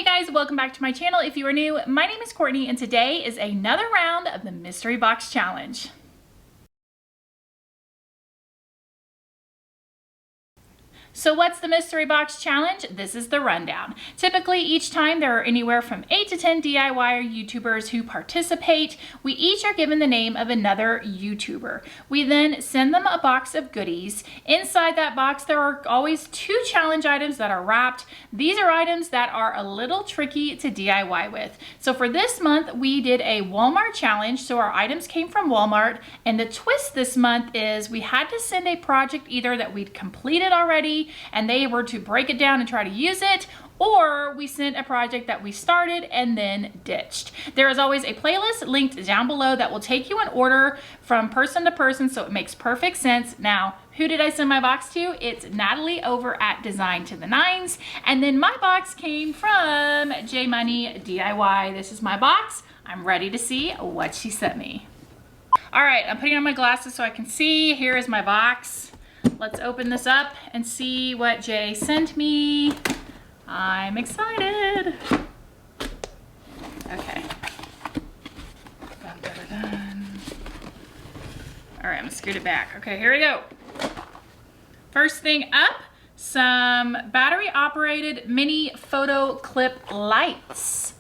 Hey guys, welcome back to my channel. If you are new, my name is Courtney and today is another round of the Mystery Box Challenge. So what's the Mystery Box Challenge? This is the rundown. Typically each time there are anywhere from 8 to 10 DIY YouTubers who participate. We each are given the name of another YouTuber. We then send them a box of goodies. Inside that box there are always 2 challenge items that are wrapped. These are items that are a little tricky to DIY with. So for this month we did a Walmart challenge, so our items came from Walmart, and the twist this month is we had to send a project either that we'd completed already and they were to break it down and try to use it, or we sent a project that we started and then ditched. There is always a playlist linked down below that will take you in order from person to person, so it makes perfect sense. Now, who did I send my box to? It's Natalie over at Design to the Nines, and then my box came from J Money DIY. This is my box. I'm ready to see what she sent me. All right, I'm putting on my glasses so I can see. Here is my box. Let's open this up and see what Jay sent me. I'm excited. Okay. All right, I'm gonna scoot it back. Okay, here we go. First thing up, some battery operated mini photo clip lights.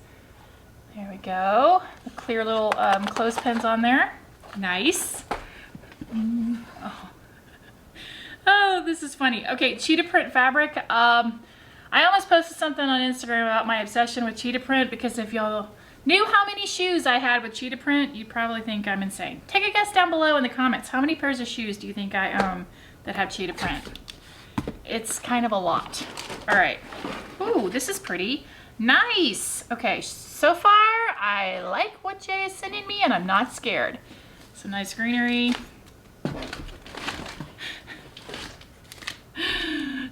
There we go. The clear little clothespins on there. Nice. Oh, this is funny. Okay, cheetah print fabric. I almost posted something on Instagram about my obsession with cheetah print, because if y'all knew how many shoes I had with cheetah print, you'd probably think I'm insane. Take a guess down below in the comments. How many pairs of shoes do you think I own that have cheetah print? It's kind of a lot. All right. Ooh, this is pretty. Nice. Okay, so far I like what Jay is sending me and I'm not scared. Some nice greenery.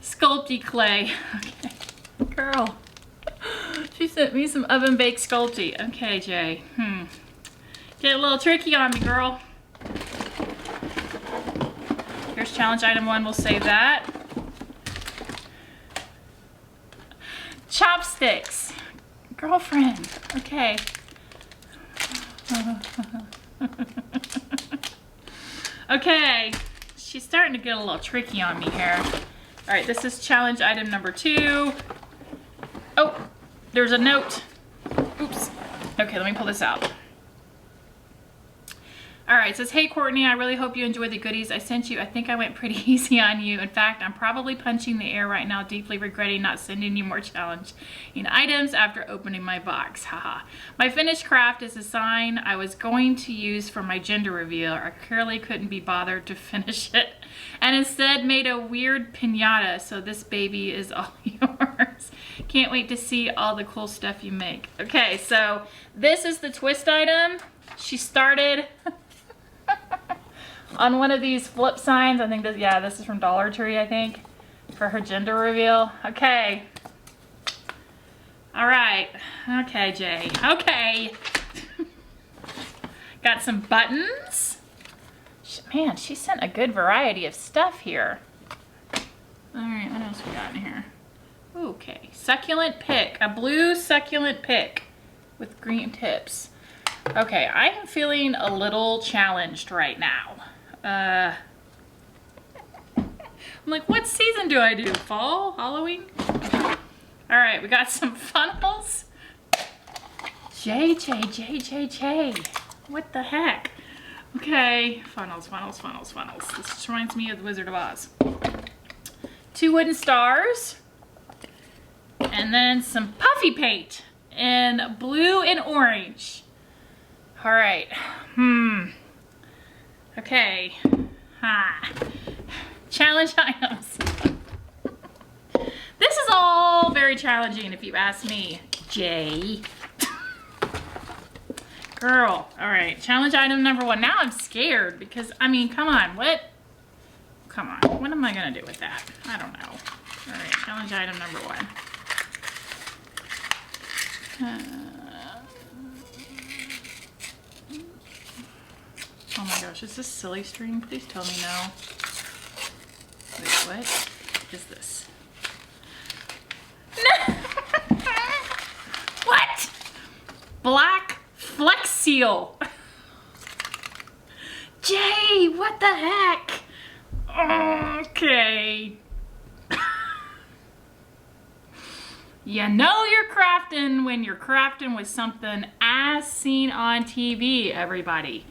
Sculpty clay. Okay. Girl. She sent me some oven baked Sculpty. Okay, Jay. Get a little tricky on me, girl. Here's challenge item 1. We'll save that. Chopsticks. Girlfriend. Okay. Okay. She's starting to get a little tricky on me here. All right, this is challenge item number 2. Oh, there's a note. Oops. Okay, let me pull this out. All right, it says, hey Courtney, I really hope you enjoyed the goodies I sent you. I think I went pretty easy on you. In fact, I'm probably punching the air right now, deeply regretting not sending you more challenging items after opening my box. Haha. My finished craft is a sign I was going to use for my gender reveal. I clearly couldn't be bothered to finish it, and instead made a weird piñata, so this baby is all yours. Can't wait to see all the cool stuff you make. Okay, so this is the twist item. She started on one of these flip signs. I think that, yeah, this is from Dollar Tree, I think, for her gender reveal. Okay. All right. Okay, Jay. Okay. Got some buttons. Man, she sent a good variety of stuff here. All right, what else we got in here? Okay, succulent pick. A blue succulent pick with green tips. Okay, I am feeling a little challenged right now. I'm like, what season do I do? Fall? Halloween? All right, we got some funnels. J. What the heck? Okay, funnels. This just reminds me of the Wizard of Oz. 2 wooden stars. And then some puffy paint in blue and orange. All right. Okay. Challenge items. This is all very challenging if you ask me, Jay. Girl. All right. Challenge item number 1. Now I'm scared because, I mean, come on. What? Come on. What am I going to do with that? I don't know. All right. Challenge item number 1. Oh my gosh, is this silly string? Please tell me no. Wait, what is this? No! black Flex Seal. Jay, what the heck? Okay. You know you're crafting when you're crafting with something as seen on TV, everybody.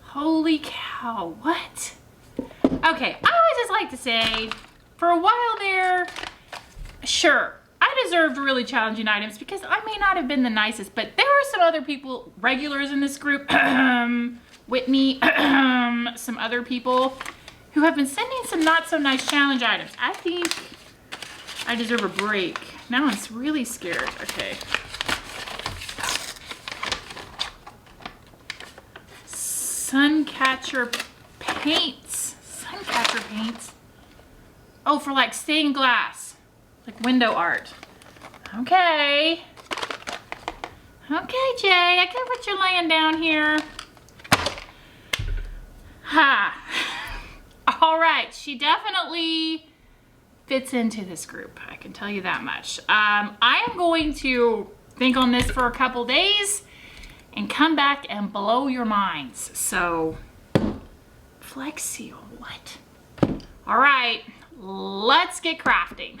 Holy cow, what? Okay, I always just like to say, for a while there, sure, I deserved really challenging items because I may not have been the nicest, but there were some other people, regulars in this group, Whitney, some other people who have been sending some not so nice challenge items. I think I deserve a break. Now I'm really scared. Okay. Suncatcher paints. Suncatcher paints. Oh, for like stained glass. Like window art. Okay. Okay, Jay. I get what you're laying down here. Ha. All right. She definitely fits into this group. I can tell you that much. I am going to think on this for a couple days and come back and blow your minds. So, Flex Seal, what? All right, let's get crafting.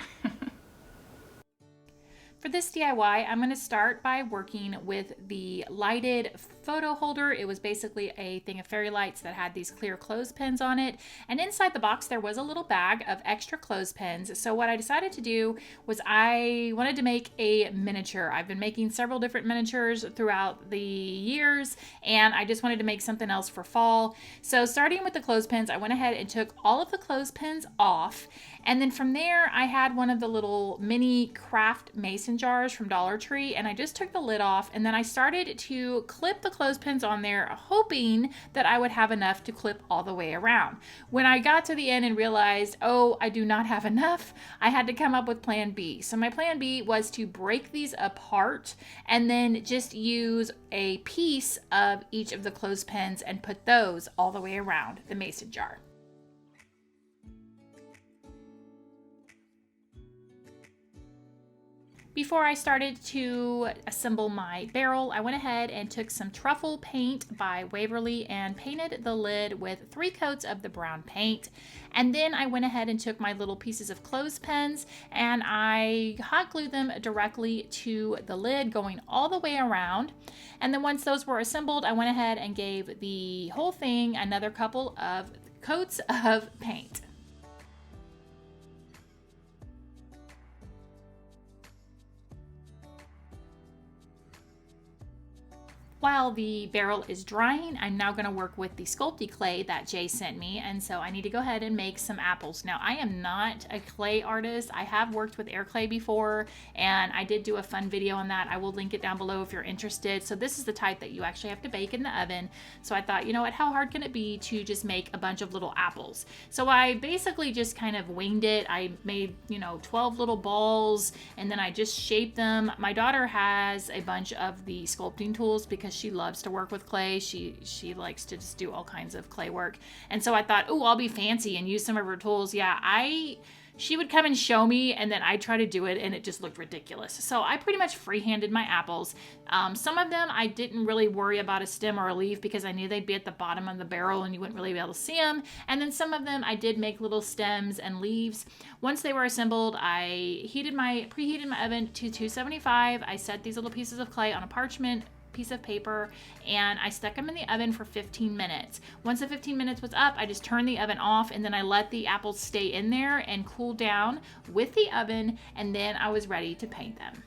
For this DIY, I'm going to start by working with the lighted photo holder. It was basically a thing of fairy lights that had these clear clothespins on it. And inside the box, there was a little bag of extra clothespins. So what I decided to do was I wanted to make a miniature. I've been making several different miniatures throughout the years, and I just wanted to make something else for fall. So starting with the clothespins, I went ahead and took all of the clothespins off. And then from there, I had one of the little mini craft mason jars from Dollar Tree, and I just took the lid off, and then I started to clip the clothespins on there, hoping that I would have enough to clip all the way around. When I got to the end and realized, oh, I do not have enough, I had to come up with plan B. So my plan B was to break these apart and then just use a piece of each of the clothespins and put those all the way around the mason jar. Before I started to assemble my barrel, I went ahead and took some truffle paint by Waverly and painted the lid with 3 coats of the brown paint. And then I went ahead and took my little pieces of clothespins and I hot glued them directly to the lid, going all the way around. And then once those were assembled, I went ahead and gave the whole thing another couple of coats of paint. While the barrel is drying, I'm now going to work with the Sculpty clay that Jay sent me, and so I need to go ahead and make some apples. Now, I am not a clay artist. I have worked with air clay before, and I did do a fun video on that. I will link it down below if you're interested. So this is the type that you actually have to bake in the oven. So I thought, you know what, how hard can it be to just make a bunch of little apples? So I basically just kind of winged it. I made, 12 little balls, and then I just shaped them. My daughter has a bunch of the sculpting tools because she loves to work with clay. She likes to just do all kinds of clay work. And so I thought, oh, I'll be fancy and use some of her tools. Yeah, she would come and show me, and then I'd try to do it, and it just looked ridiculous. So I pretty much freehanded my apples. Some of them I didn't really worry about a stem or a leaf because I knew they'd be at the bottom of the barrel and you wouldn't really be able to see them. And then some of them I did make little stems and leaves. Once they were assembled, I preheated my oven to 275. I set these little pieces of clay on a parchment piece of paper and I stuck them in the oven for 15 minutes. Once the 15 minutes was up, I just turned the oven off and then I let the apples stay in there and cool down with the oven, and then I was ready to paint them.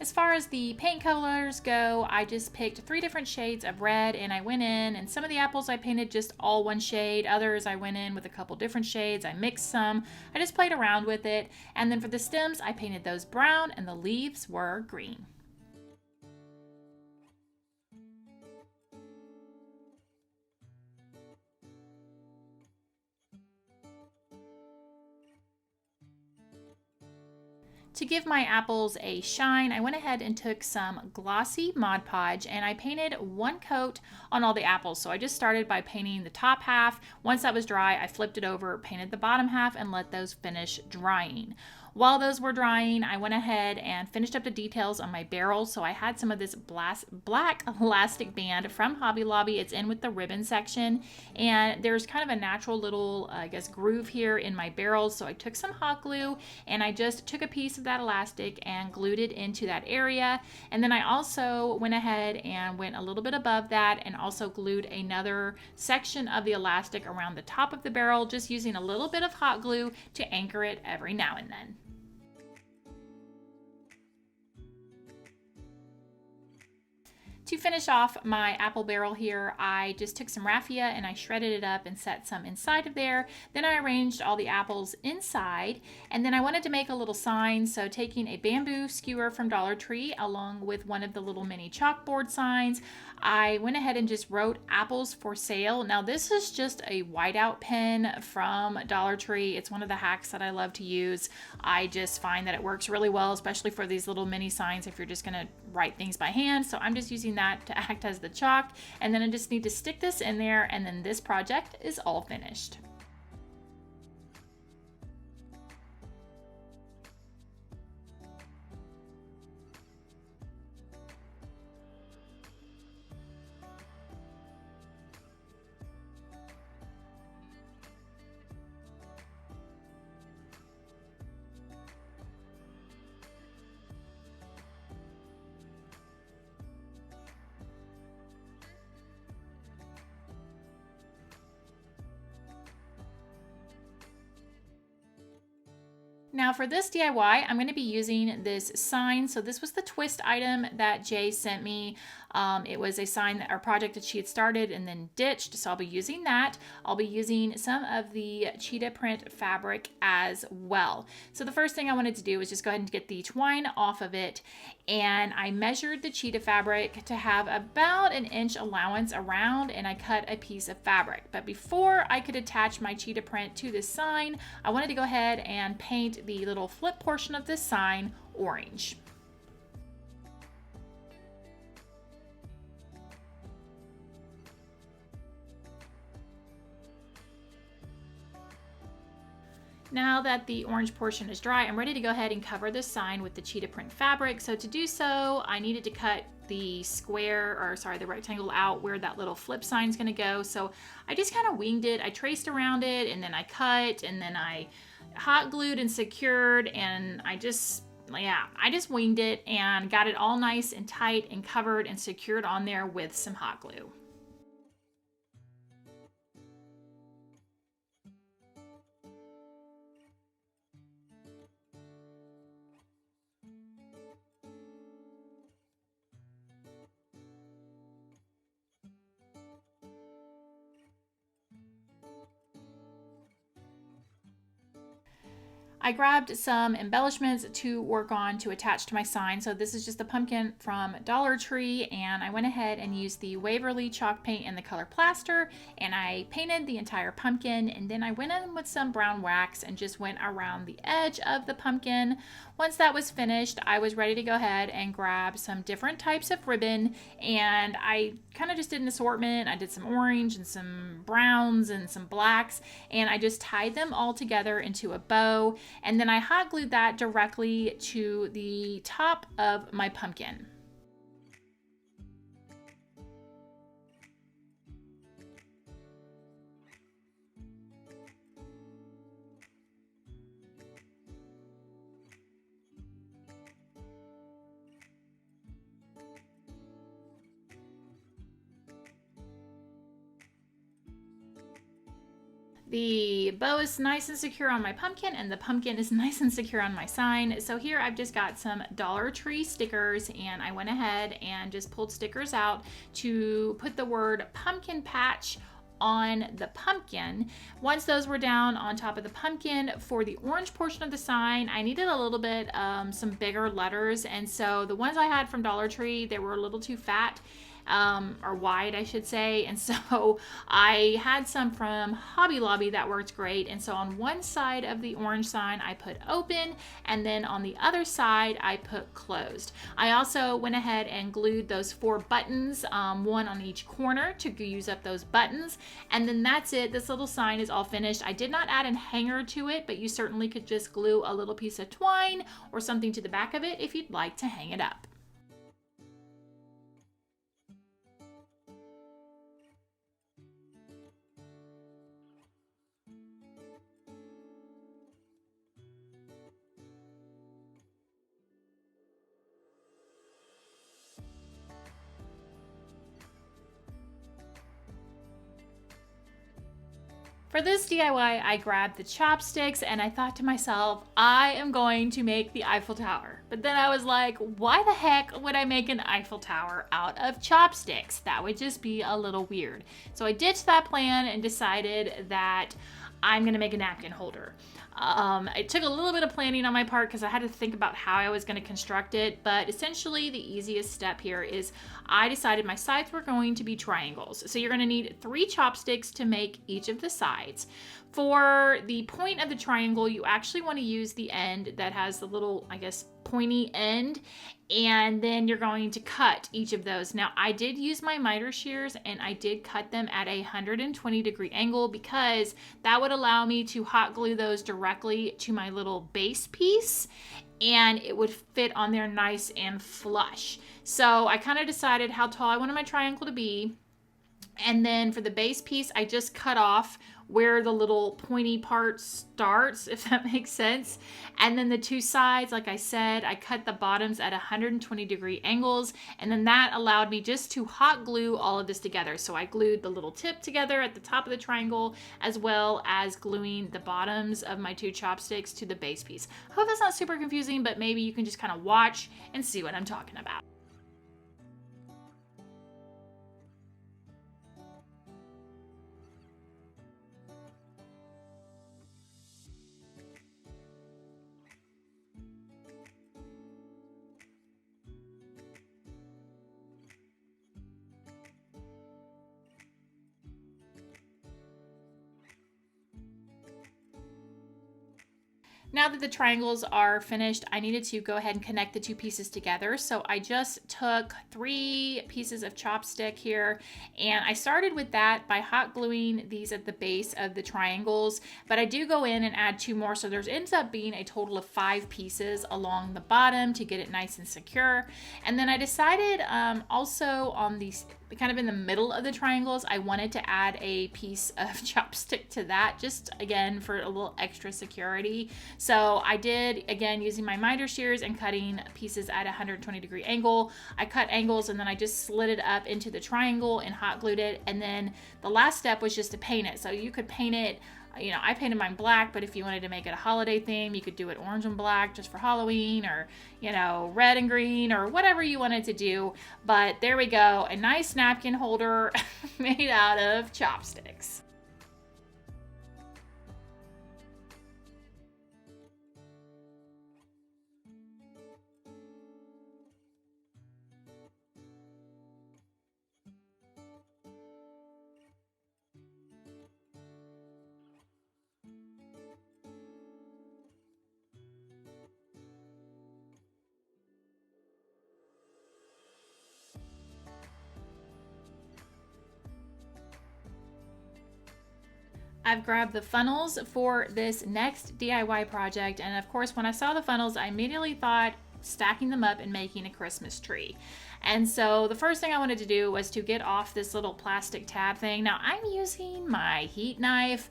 As far as the paint colors go, I just picked 3 different shades of red and I went in, and some of the apples I painted just all one shade, others I went in with a couple different shades. I mixed some, I just played around with it, and then for the stems I painted those brown and the leaves were green. To give my apples a shine, I went ahead and took some glossy Mod Podge and I painted one coat on all the apples. So I just started by painting the top half. Once that was dry, I flipped it over, painted the bottom half, and let those finish drying. While those were drying, I went ahead and finished up the details on my barrel. So I had some of this black elastic band from Hobby Lobby. It's in with the ribbon section, and there's kind of a natural little, I guess, groove here in my barrel. So I took some hot glue and I just took a piece of that elastic and glued it into that area. And then I also went ahead and went a little bit above that and also glued another section of the elastic around the top of the barrel, just using a little bit of hot glue to anchor it every now and then. To finish off my apple barrel here, I just took some raffia and I shredded it up and set some inside of there. Then I arranged all the apples inside, and then I wanted to make a little sign. So taking a bamboo skewer from Dollar Tree along with one of the little mini chalkboard signs, I went ahead and just wrote apples for sale. Now this is just a whiteout pen from Dollar Tree. It's one of the hacks that I love to use. I just find that it works really well, especially for these little mini signs if you're just gonna write things by hand. So I'm just using that to act as the chalk, and then I just need to stick this in there, and then this project is all finished. Now for this DIY, I'm going to be using this sign. So this was the twist item that Jay sent me. It was a sign or project that she had started and then ditched. So I'll be using that. I'll be using some of the cheetah print fabric as well. So the first thing I wanted to do was just go ahead and get the twine off of it. And I measured the cheetah fabric to have about an inch allowance around, and I cut a piece of fabric. But before I could attach my cheetah print to this sign, I wanted to go ahead and paint the little flip portion of this sign orange. Now that the orange portion is dry, I'm ready to go ahead and cover this sign with the cheetah print fabric. So to do so, I needed to cut the the rectangle out where that little flip sign is going to go. So I just kind of winged it. I traced around it, and then I cut, and then I hot glued and secured, and I just winged it and got it all nice and tight and covered and secured on there with some hot glue. I grabbed some embellishments to work on to attach to my sign. So this is just the pumpkin from Dollar Tree, and I went ahead and used the Waverly chalk paint in the color plaster, and I painted the entire pumpkin, and then I went in with some brown wax and just went around the edge of the pumpkin. Once that was finished, I was ready to go ahead and grab some different types of ribbon, and I kind of just did an assortment. I did some orange and some browns and some blacks, and I just tied them all together into a bow. And then I hot glued that directly to the top of my pumpkin. The bow is nice and secure on my pumpkin, and the pumpkin is nice and secure on my sign. So here I've just got some Dollar Tree stickers, and I went ahead and just pulled stickers out to put the word pumpkin patch on the pumpkin. Once those were down on top of the pumpkin, for the orange portion of the sign, I needed a little bit some bigger letters, and so the ones I had from Dollar Tree, they were a little too fat. or wide, I should say. And so I had some from Hobby Lobby that worked great. And so on one side of the orange sign, I put open, and then on the other side, I put closed. I also went ahead and glued those 4 buttons, one on each corner to use up those buttons. And then that's it. This little sign is all finished. I did not add a hanger to it, but you certainly could just glue a little piece of twine or something to the back of it if you'd like to hang it up. For this DIY, I grabbed the chopsticks and I thought to myself, I am going to make the Eiffel Tower. But then I was like, why the heck would I make an Eiffel Tower out of chopsticks? That would just be a little weird. So I ditched that plan and decided that I'm gonna make a napkin holder. It took a little bit of planning on my part because I had to think about how I was going to construct it, but essentially the easiest step here is I decided my sides were going to be triangles. So you're going to need 3 chopsticks to make each of the sides. For the point of the triangle, you actually want to use the end that has the little, I guess, pointy end, and then you're going to cut each of those. Now, I did use my miter shears and I did cut them at a 120-degree angle because that would allow me to hot glue those directly to my little base piece and it would fit on there nice and flush. So I kind of decided how tall I wanted my triangle to be. And then for the base piece, I just cut off where the little pointy part starts, if that makes sense. And then the 2 sides, like I said, I cut the bottoms at 120-degree angles. And then that allowed me just to hot glue all of this together. So I glued the little tip together at the top of the triangle, as well as gluing the bottoms of my 2 chopsticks to the base piece. I hope that's not super confusing, but maybe you can just kind of watch and see what I'm talking about. Now that the triangles are finished, I needed to go ahead and connect the 2 pieces together. So I just took 3 pieces of chopstick here, and I started with that by hot gluing these at the base of the triangles, but I do go in and add 2 more. So there ends up being a total of 5 pieces along the bottom to get it nice and secure. And then I decided also on these, kind of in the middle of the triangles, I wanted to add a piece of chopstick to that, just again for a little extra security. So I did, again, using my miter shears and cutting pieces at a 120-degree angle. I cut angles and then I just slid it up into the triangle and hot glued it. And then the last step was just to paint it. So you could paint it, you know, I painted mine black, but if you wanted to make it a holiday theme, you could do it orange and black just for Halloween, or, you know, red and green, or whatever you wanted to do. But there we go, a nice napkin holder made out of chopsticks. I've grabbed the funnels for this next DIY project, and of course when I saw the funnels I immediately thought stacking them up and making a Christmas tree. And so the first thing I wanted to do was to get off this little plastic tab thing. Now I'm using my heat knife.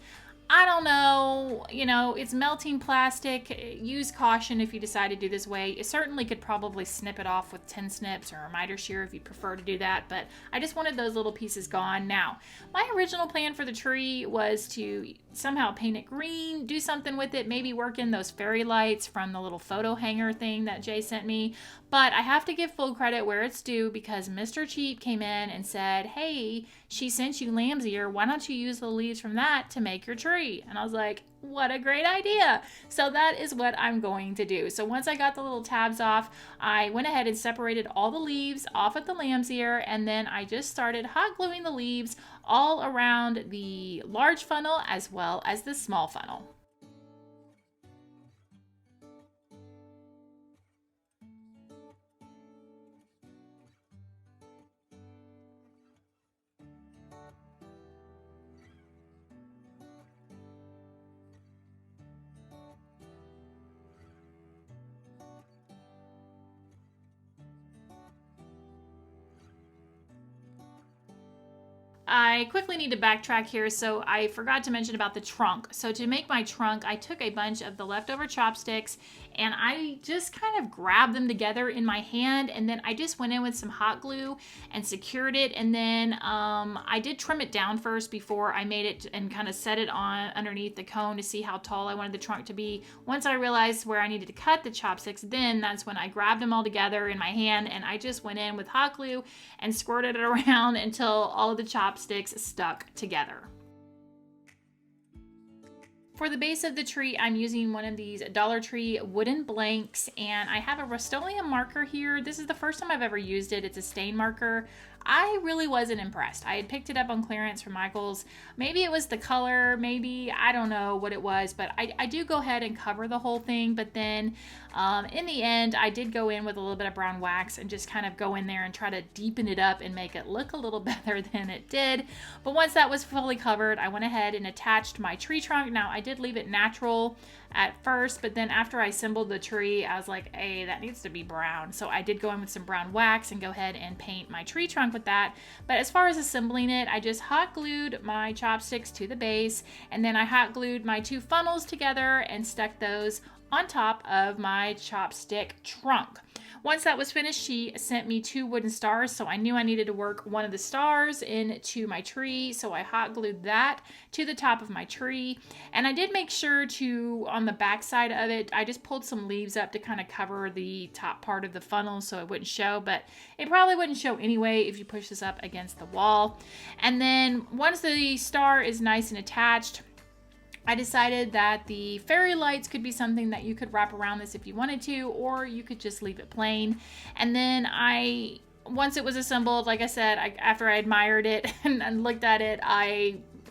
I don't know, you know, it's melting plastic. Use caution if you decide to do this way. You certainly could probably snip it off with 10 snips or a miter shear if you prefer to do that, but I just wanted those little pieces gone. Now, my original plan for the tree was to somehow paint it green, do something with it, maybe work in those fairy lights from the little photo hanger thing that Jay sent me. But I have to give full credit where it's due because Mr. Cheap came in and said, hey, she sent you lamb's ear. Why don't you use the leaves from that to make your tree? And I was like, what a great idea. So that is what I'm going to do. So once I got the little tabs off, I went ahead and separated all the leaves off of the lamb's ear, and then I just started hot gluing the leaves all around the large funnel as well as the small funnel. I quickly need to backtrack here, so I forgot to mention about the trunk. So to make my trunk, I took a bunch of the leftover chopsticks and I just kind of grabbed them together in my hand, and then I just went in with some hot glue and secured it, and then I did trim it down first before I made it and kind of set it on underneath the cone to see how tall I wanted the trunk to be. Once I realized where I needed to cut the chopsticks, then that's when I grabbed them all together in my hand and I just went in with hot glue and squirted it around until all of the chopsticks stuck together. For the base of the tree, I'm using one of these Dollar Tree wooden blanks, and I have a Rust-Oleum marker here. This is the first time I've ever used it. It's a stain marker. I really wasn't impressed. I had picked it up on clearance from Michael's. Maybe it was the color, maybe, I don't know what it was, but I do go ahead and cover the whole thing. But then in the end, I did go in with a little bit of brown wax and just kind of go in there and try to deepen it up and make it look a little better than it did. But once that was fully covered, I went ahead and attached my tree trunk. Now, I did leave it natural at first, but then after I assembled the tree, I was like, hey, that needs to be brown. So I did go in with some brown wax and go ahead and paint my tree trunk with that. But as far as assembling it, I just hot glued my chopsticks to the base, and then I hot glued my two funnels together and stuck those on top of my chopstick trunk. Once that was finished, she sent me 2 wooden stars, so I knew I needed to work one of the stars into my tree, so I hot glued that to the top of my tree. And I did make sure to, on the back side of it, I just pulled some leaves up to kind of cover the top part of the funnel so it wouldn't show, but it probably wouldn't show anyway if you push this up against the wall. And then once the star is nice and attached, I decided that the fairy lights could be something that you could wrap around this if you wanted to, or you could just leave it plain. And then once it was assembled, like I said, after I admired it and looked at it,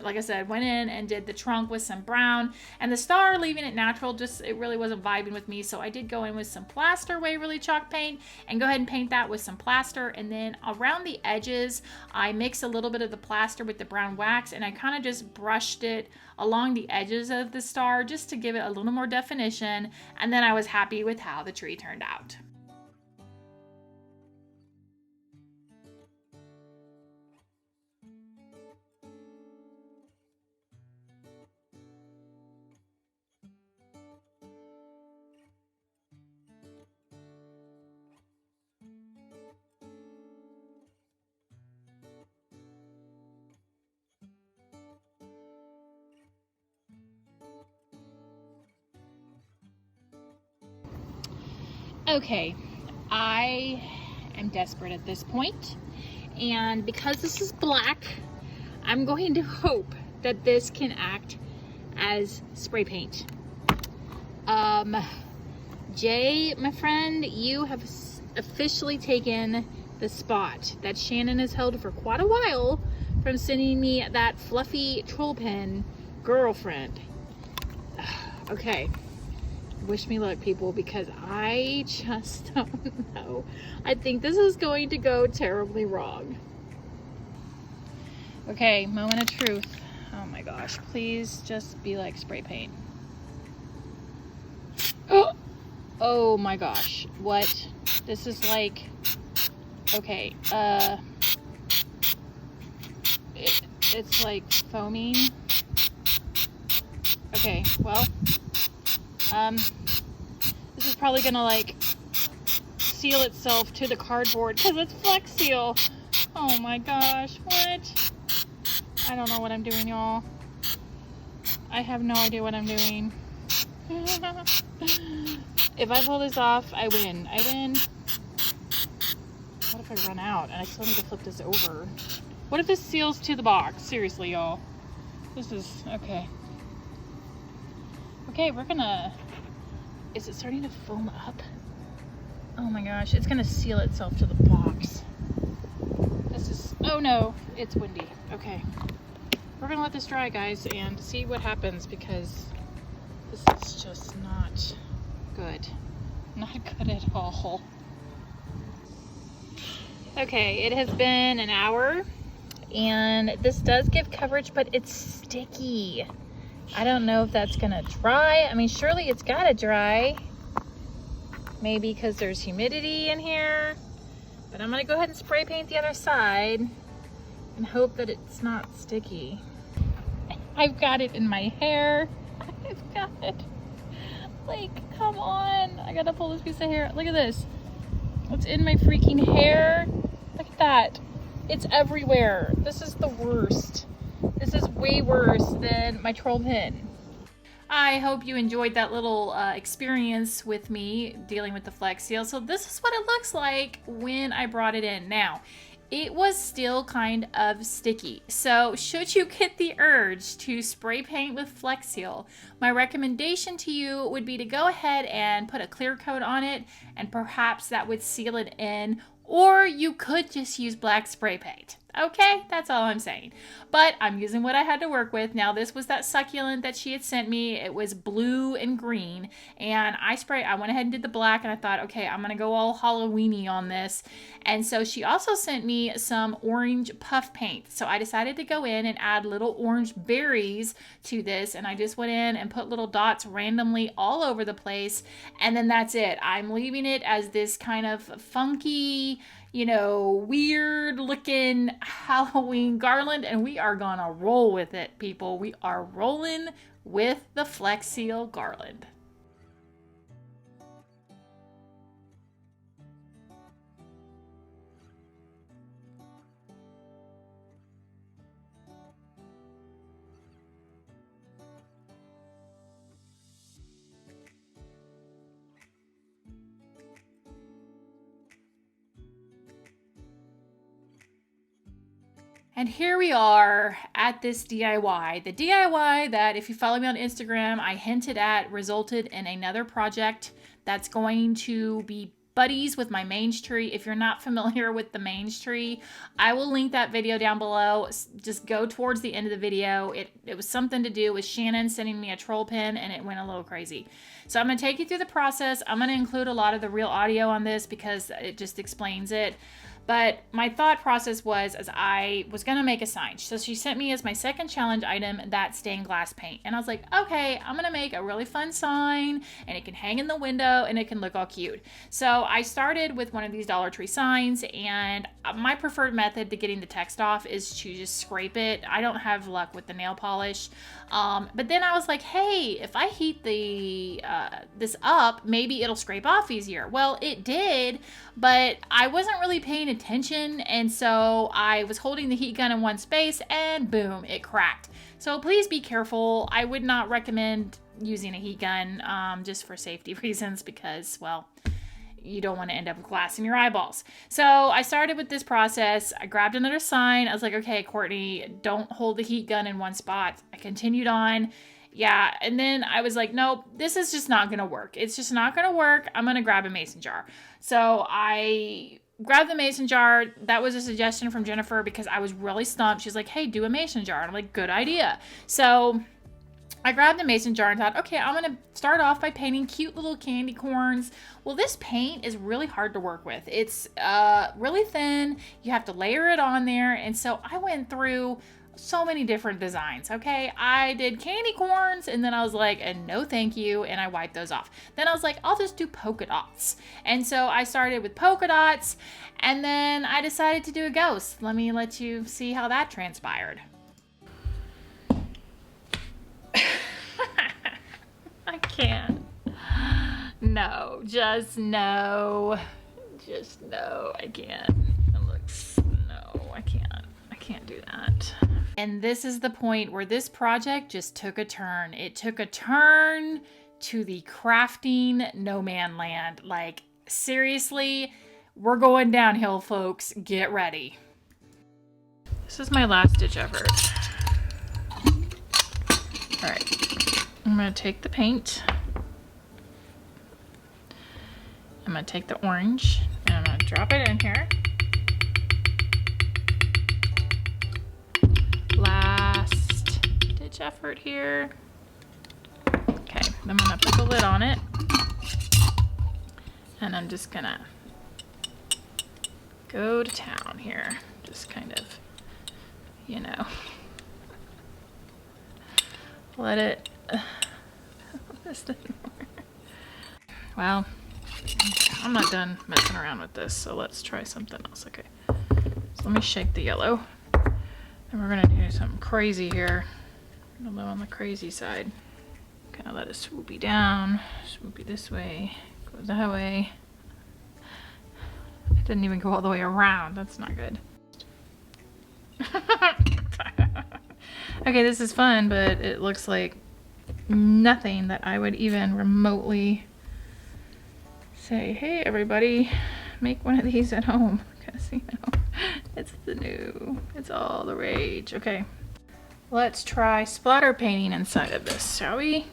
like I said, went in and did the trunk with some brown, and the star, leaving it natural, just it really wasn't vibing with me. So I did go in with some plaster Waverly chalk paint and go ahead and paint that with some plaster. And then around the edges, I mixed a little bit of the plaster with the brown wax, and I kind of just brushed it along the edges of the star just to give it a little more definition. And then I was happy with how the tree turned out. Okay, I am desperate at this point, and because this is black, I'm going to hope that this can act as spray paint. Jay, my friend, you have officially taken the spot that Shannon has held for quite a while from sending me that fluffy troll pen girlfriend. Okay. Wish me luck, people, because I just don't know. I think this is going to go terribly wrong. Okay, moment of truth. Oh my gosh, please just be like spray paint. Oh my gosh, what? This is like, okay, it's like foaming. Okay, well, this is probably gonna like seal itself to the cardboard because it's Flex Seal. Oh my gosh, what? I don't know what I'm doing, y'all. I have no idea what I'm doing. If I pull this off, I win. I win. if I run out? And I still need to flip this over. What if this seals to the box? Seriously, y'all. This is, okay. Okay, we're gonna, is it starting to foam up? Oh my gosh, it's gonna seal itself to the box. This is, oh no, it's windy. Okay. We're gonna let this dry, guys, and see what happens, because this is just not good. Not good at all. Okay, it has been an hour, and this does give coverage, but it's sticky. I don't know if that's gonna dry. I mean, surely it's gotta dry. Maybe because there's humidity in here. But I'm gonna go ahead and spray paint the other side and hope that it's not sticky. I've got it in my hair. I've got it. Like, come on. I gotta pull this piece of hair. Look at this. It's in my freaking hair. Look at that. It's everywhere. This is the worst. This is way worse than my troll pin. I hope you enjoyed that little experience with me dealing with the Flex Seal. So this is what it looks like when I brought it in. Now, it was still kind of sticky. So should you get the urge to spray paint with Flex Seal, my recommendation to you would be to go ahead and put a clear coat on it, and perhaps that would seal it in, or you could just use black spray paint. Okay, that's all I'm saying. But I'm using what I had to work with. Now, this was that succulent that she had sent me. It was blue and green, and I went ahead and did the black, and I thought, okay, I'm gonna go all Halloweeny on this. And so she also sent me some orange puff paint. So I decided to go in and add little orange berries to this, and I just went in and put little dots randomly all over the place, and then that's it. I'm leaving it as this kind of funky, you know, weird looking Halloween garland, and we are gonna roll with it, people. We are rolling with the Flex Seal garland. And here we are at this DIY. The DIY that, if you follow me on Instagram, I hinted at resulted in another project that's going to be buddies with my mange tree. If you're not familiar with the mange tree, I will link that video down below. Just go towards the end of the video. It was something to do with Shannon sending me a troll pin, and it went a little crazy. So I'm going to take you through the process. I'm going to include a lot of the real audio on this because it just explains it. But my thought process was, as I was going to make a sign. So she sent me as my second challenge item that stained glass paint. And I was like, okay, I'm going to make a really fun sign, and it can hang in the window and it can look all cute. So I started with one of these Dollar Tree signs, and my preferred method to getting the text off is to just scrape it. I don't have luck with the nail polish. But then I was like, hey, if I heat this up, maybe it'll scrape off easier. Well, it did, but I wasn't really paying attention, and so I was holding the heat gun in one space, and boom, it cracked. So please be careful. I would not recommend using a heat gun just for safety reasons, because, well, you don't want to end up with glass in your eyeballs. So I started with this process. I grabbed another sign. I was like, okay, Courtney, don't hold the heat gun in one spot. I continued on. Yeah, and then I was like, nope, this is just not going to work. It's just not going to work. I'm going to grab a mason jar. So I grabbed the mason jar. That was a suggestion from Jennifer because I was really stumped. She's like, hey, do a mason jar. And I'm like, good idea. So I grabbed the mason jar and thought, okay, I'm going to start off by painting cute little candy corns. Well, this paint is really hard to work with. It's really thin. You have to layer it on there. And so I went through so many different designs. Okay, I did candy corns, and then I was like, and no thank you, and I wiped those off. Then I was like, I'll just do polka dots. And so I started with polka dots, and then I decided to do a ghost. Let me let you see how that transpired. I can't. No, just no. Just no, I can't. It looks, no, I can't. I can't do that. And this is the point where this project just took a turn. It took a turn to the crafting no man land. Like, seriously, We're going downhill, folks. Get ready. This is my last ditch effort. All right, I'm gonna take the paint. I'm gonna take the orange and I'm gonna drop it in here. Last ditch effort here. Okay, I'm gonna put the lid on it. And I'm just gonna go to town here. Just kind of, you know, let it, this doesn't work. Well, I'm not done messing around with this, so let's try something else. Okay, so let me shake the yellow. And we're gonna do something crazy here. A little on the crazy side. Kind of let it swoopy down, swoopy this way, go that way. It didn't even go all the way around. That's not good. Okay, this is fun, but it looks like nothing that I would even remotely say, hey everybody, make one of these at home. Because, you know, it's the new, it's all the rage. Okay, let's try splatter painting inside of this, shall we?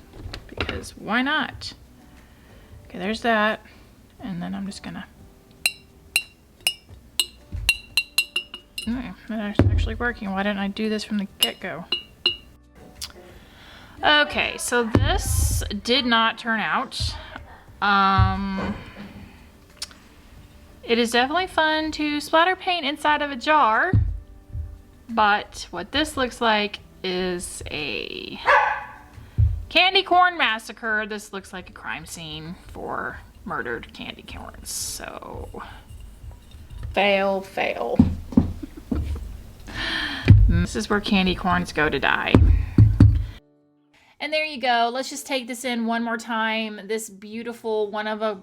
Because why not? Okay, there's that. And then I'm just gonna, okay, that's actually working. Why didn't I do this from the get-go? Okay, so this did not turn out. It is definitely fun to splatter paint inside of a jar, but what this looks like is a candy corn massacre. This looks like a crime scene for murdered candy corns. So, fail, fail. This is where candy corns go to die. And there you go. Let's just take this in one more time. This beautiful one of a,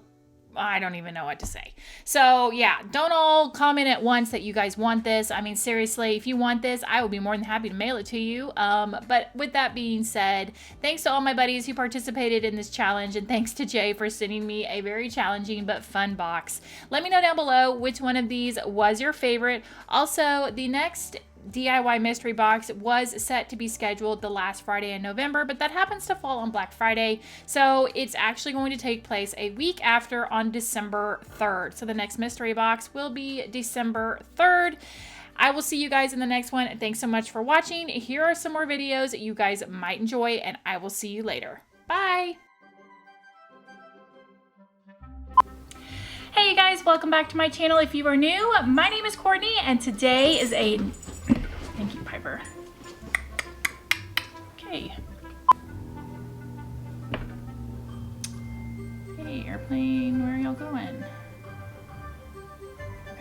I don't even know what to say. So yeah, don't all comment at once that you guys want this. I mean, seriously, if you want this, I will be more than happy to mail it to you. But with that being said, thanks to all my buddies who participated in this challenge, and thanks to Jay for sending me a very challenging but fun box. Let me know down below which one of these was your favorite. Also, the next DIY mystery box was set to be scheduled the last Friday in November, but that happens to fall on Black Friday, so it's actually going to take place a week after on December 3rd. So the next mystery box will be December 3rd. I will see you guys in the next one. Thanks so much for watching. Here are some more videos that you guys might enjoy, and I will see you later. Bye! Hey you guys, welcome back to my channel. If you are new, my name is Courtney, and today is a, thank you Piper. Okay. Hey airplane, where are y'all going?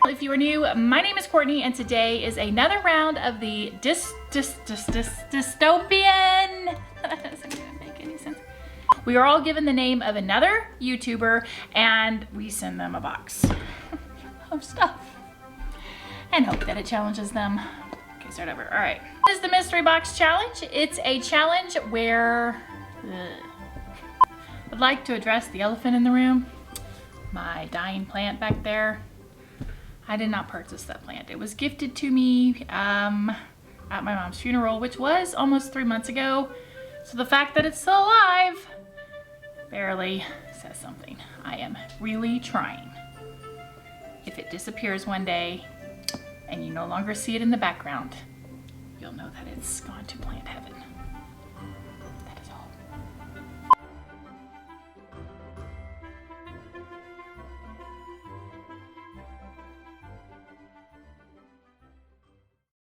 If you are new, my name is Courtney, and today is another round of the dystopian. That doesn't even make any sense. We are all given the name of another YouTuber, and we send them a box of stuff and hope that it challenges them. Okay, start over. All right. This is the mystery box challenge. It's a challenge where I'd like to address the elephant in the room. My dying plant back there. I did not purchase that plant. It was gifted to me at my mom's funeral, which was almost 3 months ago. So the fact that it's still alive barely says something. I am really trying. If it disappears one day and you no longer see it in the background, you'll know that it's gone to plant heaven.